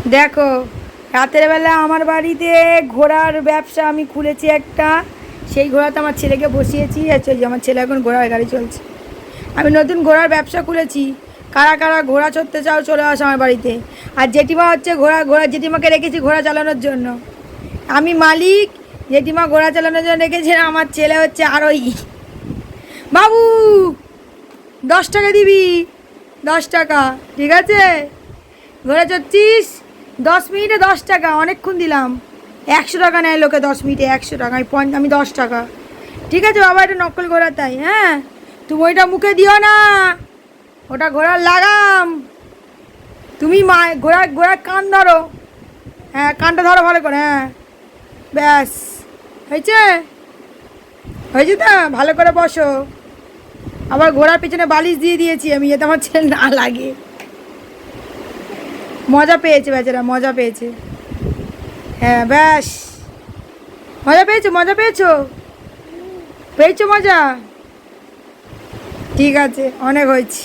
দেখো, রাতের বেলা আমার বাড়িতে ঘোড়ার ব্যবসা আমি খুলেছি একটা। সেই ঘোড়াতে আমার ছেলেকে বসিয়েছি। আচ্ছা, ওই যে আমার ছেলে এখন ঘোড়ার গাড়ি চলছে। আমি নতুন ঘোড়ার ব্যবসা খুলেছি। কারা কারা ঘোড়া চড়তে চাও চলে আসো আমার বাড়িতে। আর জেঠিমা হচ্ছে ঘোড়া জেঠিমাকে রেখেছি ঘোড়া চালানোর জন্য। আমি মালিক, জেঠিমা ঘোড়া চালানোর জন্য রেখেছি, আমার ছেলে হচ্ছে আরোহী। বাবু, 10 টাকা দিবি, 10 টাকা। ঠিক আছে, ঘোড়া চড়ছিস, 10 মিনিটে 10 টাকা, অনেকক্ষণ দিলাম। 100 টাকা নেয় লোকে 10 মিনিটে, 100 টাকা। আমি 10 টাকা। ঠিক আছে বাবা, এটা নকল ঘোড়া তাই। হ্যাঁ, তুমি ওইটা মুখে দিও না, ওটা ঘোড়ার লাগাম। তুমি ঘোড়ার ঘোড়ার কান ধরো। হ্যাঁ, কানটা ধরো ভালো করে। হ্যাঁ, ব্যাস, হয়েছে, হয়েছে তো, ভালো করে বসো। আবার ঘোড়ার পিছনে বালিশ দিয়ে দিয়েছি আমি, যাতে আমার ছেলে না লাগে। মজা পেয়েছে বেচারা, মজা পেয়েছে। হ্যাঁ, ব্যাস, মজা পেয়েছো, মজা পেয়েছো, পেয়েছো মজা। ঠিক আছে, অনেক হয়েছে।